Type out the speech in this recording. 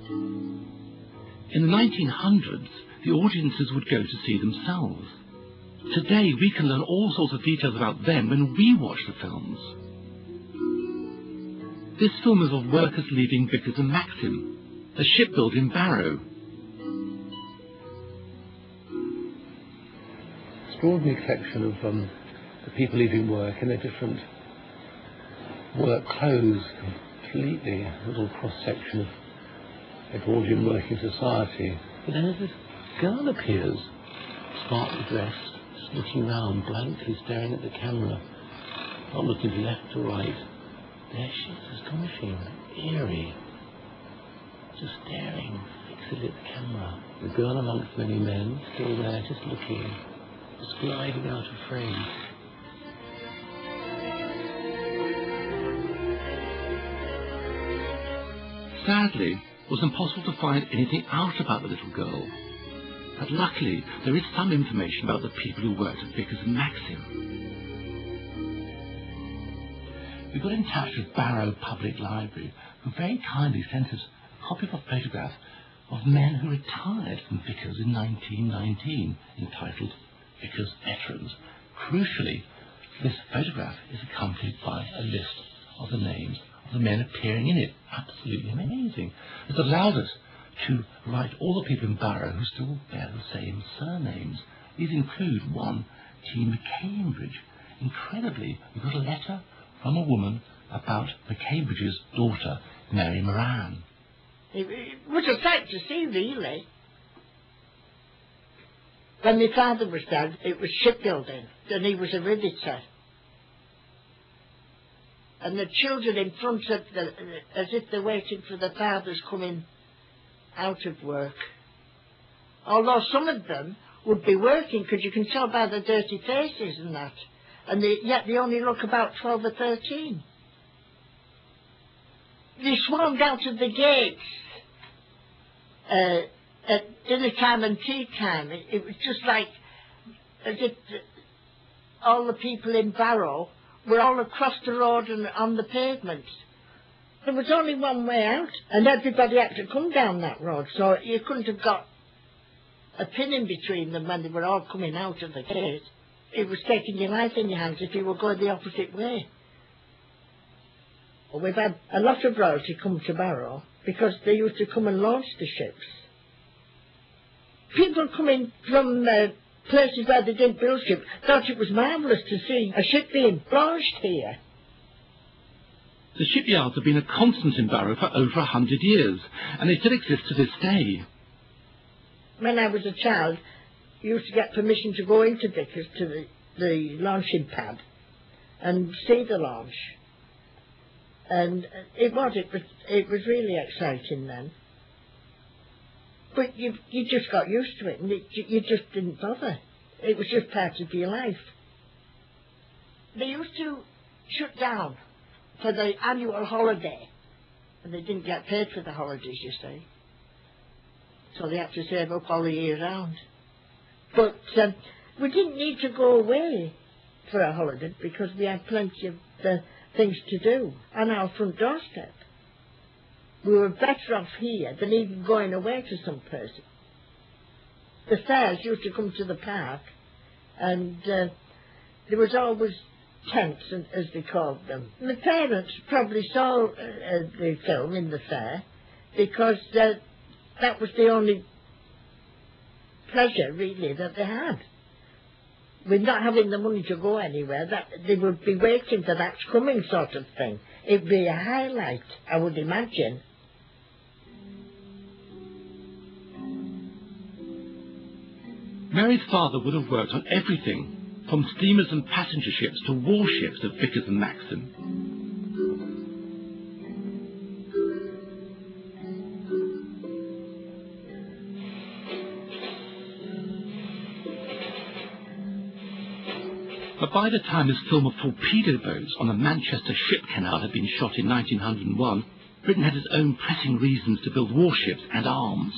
In the 1900s, the audiences would go to see themselves. Today, we can learn all sorts of details about them when we watch the films. This film is of workers leaving Vickers and Maxine, a shipbuilder in Barrow. Extraordinary collection of the people leaving work in their different work clothes, completely a little cross-section of Edwardian working society. But then as this girl appears, smartly dressed, just looking round, blankly staring at the camera, not looking to left or right. There she is, astonishing, eerie, just staring fixedly at the camera. The girl amongst many men, still there, just looking, just gliding out of frame. Sadly, it was impossible to find anything out about the little girl. But luckily, there is some information about the people who worked at Vickers and Maxine. We got in touch with Barrow Public Library, who very kindly sent us a copy of a photograph of men who retired from Vickers in 1919, entitled Vickers Veterans. Crucially, this photograph is accompanied by a list of the names of the men appearing in it. Absolutely amazing. It's allowed us to write all the people in Barrow who still bear the same surnames. These include one, T. Cambridge. Incredibly, we got a letter from a woman about the Cambridge's daughter, Mary Moran. It was a sight to see, really. When my father was dead, it was shipbuilding, and he was a riveter. And the children in front of the, as if they're waiting for the fathers coming out of work. Although some of them would be working, because you can tell by the dirty faces and that. And yet they only look about 12 or 13. They swarmed out of the gates at dinner time and tea time. It was just like as if all the people in Barrow were all across the road and on the pavements. There was only one way out, and everybody had to come down that road, so you couldn't have got a pin in between them when they were all coming out of the gate. It was taking your life in your hands if you were going the opposite way. Well, we've had a lot of royalty come to Barrow because they used to come and launch the ships. People coming from places where they didn't build ships thought it was marvellous to see a ship being launched here. The shipyards have been a constant in Barrow for over 100 years, and they still exist to this day. When I was a child, you used to get permission to go into Vickers to the launching pad and see the launch. And it was really exciting then. But you just got used to it, and you just didn't bother. It was just part of your life. They used to shut down for the annual holiday, and they didn't get paid for the holidays, you see. So they had to save up all the year round. But we didn't need to go away for a holiday because we had plenty of things to do on our front doorstep. We were better off here than even going away to some place. The fairs used to come to the park, and there was always tents, as they called them. My parents probably saw the film in the fair because that was the only pleasure, really, that they had. With not having the money to go anywhere, that they would be waiting for that coming sort of thing. It would be a highlight, I would imagine. Mary's father would have worked on everything, from steamers and passenger ships to warships at Vickers and Maxine. But by the time this film of torpedo boats on the Manchester ship canal had been shot in 1901, Britain had its own pressing reasons to build warships and arms.